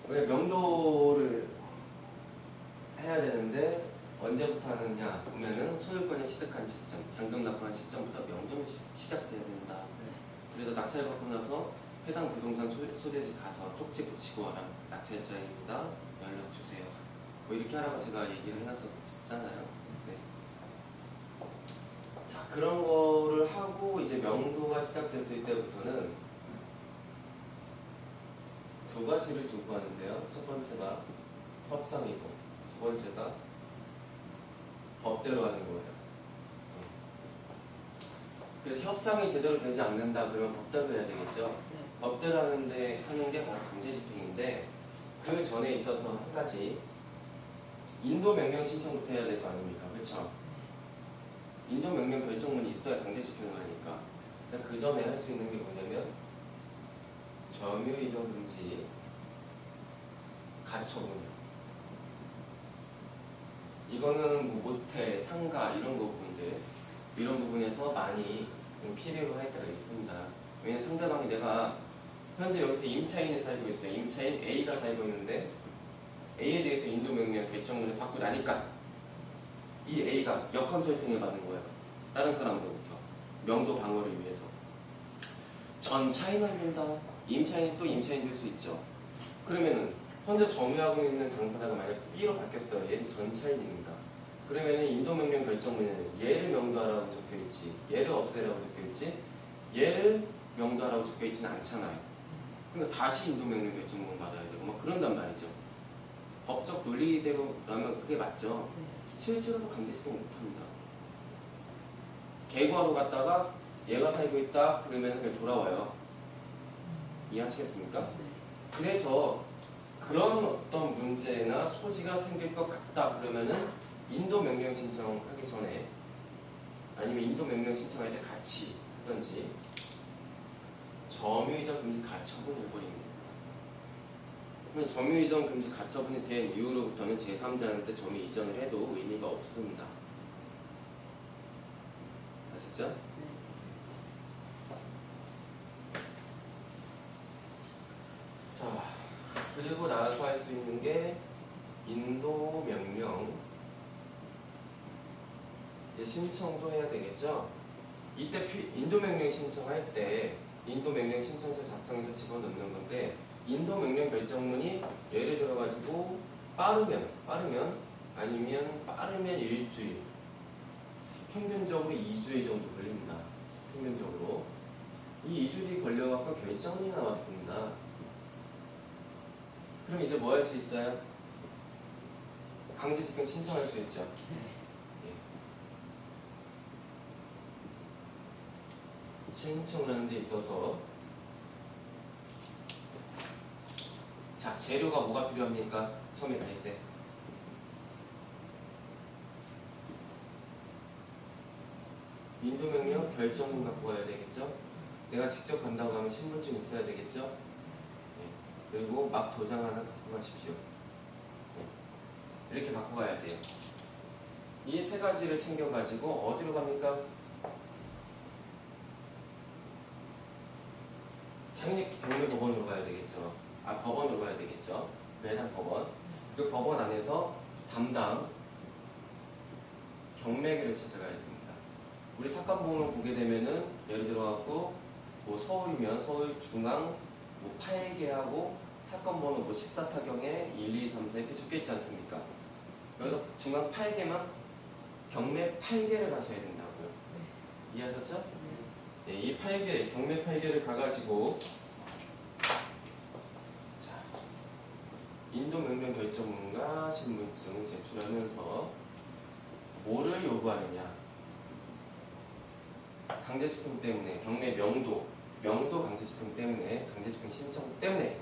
우리가 명도를 해야 되는데 언제부터 하느냐 보면은 소유권이 취득한 시점, 잔금 납부한 시점부터 명도는 시작돼야 된다. 그래서 낙찰 받고 나서 해당 부동산 소재지 가서 쪽지 붙이고 와라. 낙찰자입니다. 연락 주세요. 뭐 이렇게 하라고 제가 얘기를 해놨었잖아요. 네. 자, 그런 거를 하고 이제 명도가 시작됐을 때부터는 두 가지를 두고 하는데요. 첫 번째가 협상이고 두 번째가 법대로 하는 거예요. 그래서 협상이 제대로 되지 않는다 그러면 법대로 해야 되겠죠. 네. 법대로 하는 게 바로 강제집행인데 그 전에 있어서 한 가지 인도명령 신청부터 해야 될 거 아닙니까? 그렇죠? 인도명령 결정문이 있어야 강제집행을 하니까. 그 전에 할 수 있는 게 뭐냐면 점유이전 금지 가처분이요. 이거는 뭐 모태, 상가 이런 부분들 이런 부분에서 많이 좀 필요로 할 때가 있습니다. 왜냐면 상대방이 내가 현재 여기서 임차인이 살고 있어요. 임차인 A가 살고 있는데 A에 대해서 인도명령 결정문을 받고 나니까 이 A가 역컨설팅을 받는 거예요. 다른 사람으로부터 명도 방어를 위해서. 전 차인을 본다. 임차인이 또 임차인 될 수 있죠. 그러면은 현재 점유하고 있는 당사자가 만약 B로 바뀌었어요. 얘는 전 차인입니다. 그러면은 인도명령 결정문에는 얘를 명도하라고 적혀있지, 얘를 없애라고 적혀있지, 얘를 명도하라고 적혀있지는 않잖아요. 그러니까 다시 인도명령 결정문 받아야 되고 막 그런단 말이죠. 법적 논리대로라면 그게 맞죠. 실제로도 강제집행 못합니다. 개고하러 갔다가 얘가 살고 있다 그러면 그냥 돌아와요. 이해하시겠습니까? 그래서 그런 어떤 문제나 소지가 생길 것 같다 그러면은 인도명령 신청하기 전에 아니면 인도명령 신청할 때 같이 하든지 점유이전 금지 가처분을 해버립니다. 그러면 점유이전 금지 가처분이 된 이후로부터는 제3자한테 점유 이전을 해도 의미가 없습니다. 아셨죠? 자, 그리고 나서 할 수 있는 게 인도명령 신청도 해야 되겠죠? 이때 인도명령 신청할 때 인도명령 신청서 작성해서 집어넣는 건데 인도명령 결정문이 예를 들어가지고 빠르면 아니면 빠르면 일주일 평균적으로 2주일 정도 걸립니다. 평균적으로 이 2주일이 걸려갖고 결정문이 나왔습니다. 그럼 이제 뭐 할 수 있어요? 강제집행 신청할 수 있죠. 신청을 하는 데 있어서 자, 재료가 뭐가 필요합니까? 처음에 갈 때 인도명령 결정문 갖고 가야 되겠죠? 내가 직접 간다고 하면 신분증 있어야 되겠죠? 그리고 막 도장 하나 갖고 가십시오. 이렇게 갖고 가야 돼요. 이 세 가지를 챙겨가지고 어디로 갑니까? 당연히 경매법원으로 가야 되겠죠. 법원으로 가야 되겠죠. 해당 법원. 그리고 법원 안에서 담당 경매계를 찾아가야 됩니다. 우리 사건번호 보게 되면은 예를 들어갖고 뭐 서울이면 서울중앙 뭐 8개하고 사건번호 뭐 14타경에 1, 2, 3, 4 이렇게 적혀있지 않습니까? 여기서 중앙 8개만 경매 8개를 가셔야 된다고요. 이해하셨죠? 네, 이 8개, 경매 8개를 가가지고 자, 인도명령 결정문과 신분증을 제출하면서 뭐를 요구하느냐? 강제집행 때문에 경매 명도 강제집행 때문에 강제집행 신청 때문에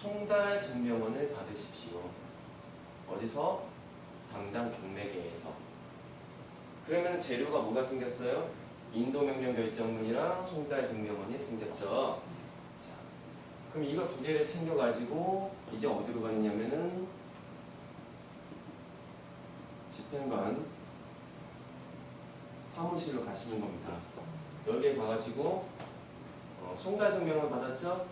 총괄 증명원을 받으십시오. 어디서? 담당 경매계에서. 그러면 재료가 뭐가 생겼어요? 인도명령 결정문이랑 총괄 증명원이 생겼죠. 자, 그럼 이거 두 개를 챙겨가지고 이제 어디로 가느냐면은 집행관 사무실로 가시는 겁니다. 여기에 가가지고 총괄 증명을 받았죠?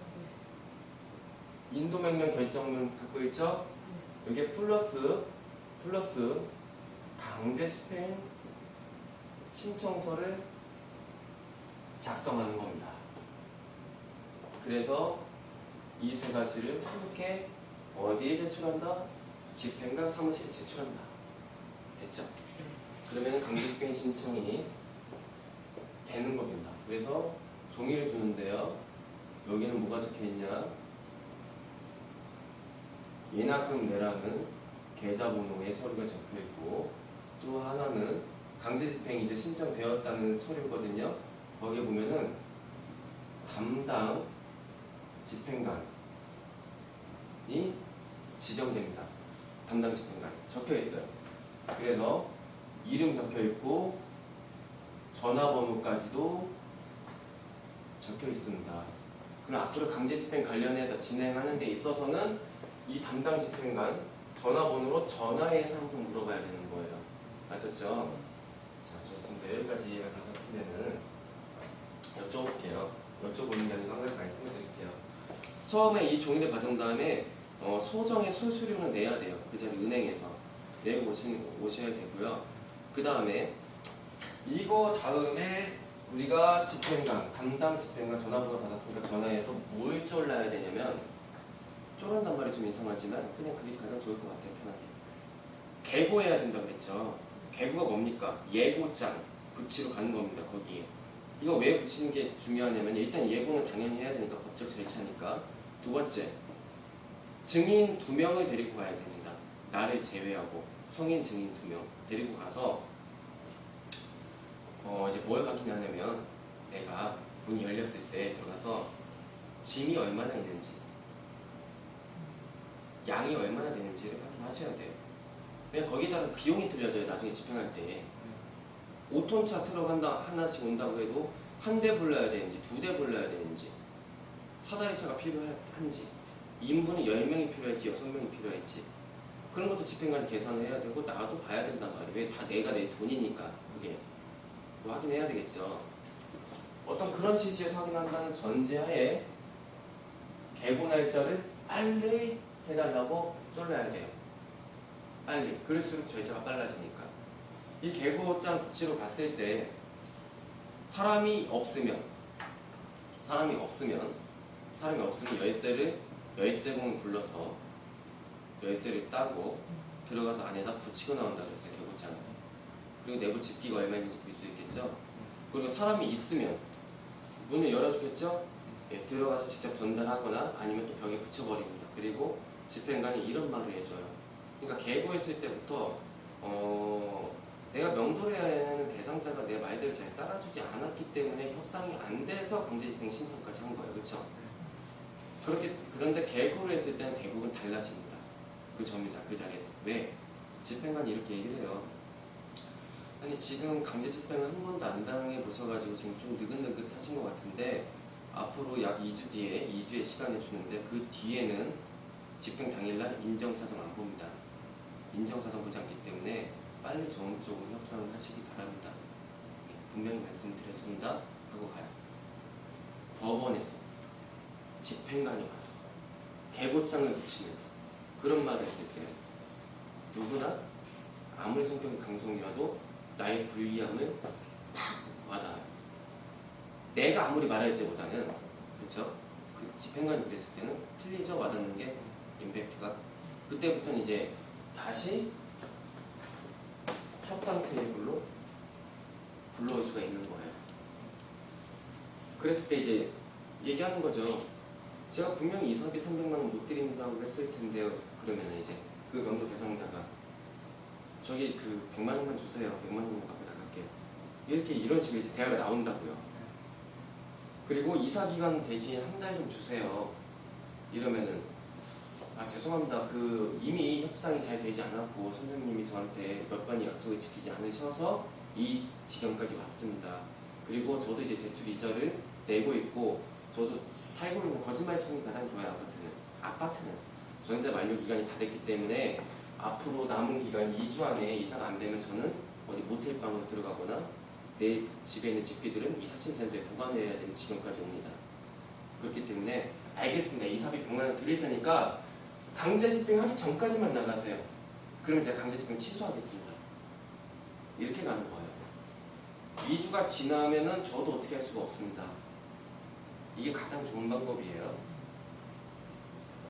인도명령 결정문 갖고 있죠? 이게 플러스 강제 집행 신청서를 작성하는 겁니다. 그래서 이 세 가지를 함께 어디에 제출한다? 집행관 사무실에 제출한다. 됐죠? 그러면 강제 집행 신청이 되는 겁니다. 그래서 종이를 주는데요. 여기는 뭐가 적혀 있냐? 예납금 내라는 계좌번호의 서류가 적혀 있고, 또 하나는 강제 집행이 이제 신청되었다는 서류거든요. 거기에 보면은 담당 집행관이 지정됩니다. 담당 집행관 적혀 있어요. 그래서 이름 적혀 있고 전화번호까지도 적혀 있습니다. 그럼 앞으로 강제 집행 관련해서 진행하는 데 있어서는 이 담당 집행관 전화번호로 전화해서 항상 물어봐야 되는 거예요. 아셨죠? 자, 좋습니다. 여기까지 이해가 되셨으면은 여쭤볼게요. 여쭤보는 게 아니고 한 가지 말씀을 드릴게요. 처음에 이 종이를 받은 다음에 소정의 수수료는 내야 돼요. 그 자리 은행에서 내고 오셔야 되고요. 그 다음에 이거 다음에 우리가 집행관, 담당 집행관 전화번호 받았으니까 전화해서 뭘 쫄라야 되냐면, 쫄은단 말이 좀 이상하지만 그냥 그게 가장 좋을 것 같아요. 편하게 개고해야 된다고 그랬죠. 개고가 뭡니까? 예고장 붙이러 가는 겁니다. 거기에 이거 왜 붙이는 게 중요하냐면, 일단 예고는 당연히 해야 되니까 법적 절차니까. 두 번째, 증인 2명을 데리고 가야 됩니다. 나를 제외하고 성인 증인 2명 데리고 가서 이제 뭘 확인하냐면, 내가 문이 열렸을 때 들어가서 짐이 얼마나 있는지, 양이 얼마나 되는지를 확인하셔야 돼요. 그냥 거기다가 비용이 틀려져요. 나중에 집행할 때 5톤차 트럭 하나씩 온다고 해도 한 대 불러야 되는지 2대 불러야 되는지, 사다리차가 필요한지, 인분이 10명이 필요할지 6명이 필요할지, 그런 것도 집행관이 계산을 해야 되고 나도 봐야 된단 말이에요. 왜? 다 내가 내 돈이니까 그게 확인해야 되겠죠. 어떤 그런 취지에서 확인한다는 전제하에 개고 날짜를 빨리 해달라고 쫄라야 돼요. 빨리. 그럴수록 절차가 빨라지니까. 이 개고장 붙이러 갔을 때 사람이 없으면 열쇠공을 불러서 열쇠를 따고 들어가서 안에다 붙이고 나온다고 했어요. 개고장을. 그리고 내부 집기가 얼마인지 볼 수 있겠죠. 그리고 사람이 있으면 문을 열어주겠죠. 예, 들어가서 직접 전달하거나 아니면 또 벽에 붙여버립니다. 그리고 집행관이 이런 말을 해줘요. 그러니까 개고했을 때부터 내가 명도해야 하는 대상자가 내 말대로 잘 따라주지 않았기 때문에 협상이 안 돼서 강제집행 신청까지 한 거예요. 그렇죠? 그런데 개고를 했을 때는 대부분 달라집니다. 그 점이자 그 자리에서. 왜? 집행관이 이렇게 얘기를 해요. 아니, 지금 강제집행을 한 번도 안 당해보셔가지고 지금 좀 느긋느긋하신 것 같은데, 앞으로 약 2주 뒤에 2주의 시간을 주는데, 그 뒤에는 집행 당일날 인정사정 안 봅니다. 인정사정 보지 않기 때문에 빨리 좋은 쪽으로 협상을 하시기 바랍니다. 분명히 말씀드렸습니다 하고 가요. 법원에서 집행관이 와서 개고장을 붙이면서 그런 말을 했을 때 누구나 아무리 성격이 강성이라도 나의 불리함을 팍 와닿아요. 내가 아무리 말할 때보다는, 그렇죠? 그 집행관이 그랬을 때는 틀리죠? 와닿는 게 임팩트가. 그때부터는 이제 다시 협상 테이블로 불러올 수가 있는 거예요. 그랬을 때 이제 얘기하는 거죠. 제가 분명히 이사비 300만 원 못 드린다고 했을 텐데요. 그러면 이제 그 명도 대상자가 저기 그 100만 원만 주세요. 100만 원만 갖고 나갈게요. 이런 식으로 이제 대화가 나온다고요. 그리고 이사 기간 대신 한 달 좀 주세요. 이러면은 죄송합니다. 이미 협상이 잘 되지 않았고 선생님이 저한테 몇 번의 약속을 지키지 않으셔서 이 지경까지 왔습니다. 그리고 저도 이제 대출 이자를 내고 있고, 저도 살고 있는 거짓말치는 게 가장 좋아요. 아파트는 전세 만료 기간이 다 됐기 때문에 앞으로 남은 기간 2주 안에 이사가 안 되면 저는 어디 모텔방으로 들어가거나 내 집에 있는 집기들은 이사친센터에 보관해야 되는 지경까지 옵니다. 그렇기 때문에 알겠습니다. 이사비 100만 원 드릴 테니까 강제 집행하기 전까지만 나가세요. 그러면 제가 강제 집행 취소하겠습니다. 이렇게 가는 거예요. 2주가 지나면은 저도 어떻게 할 수가 없습니다. 이게 가장 좋은 방법이에요.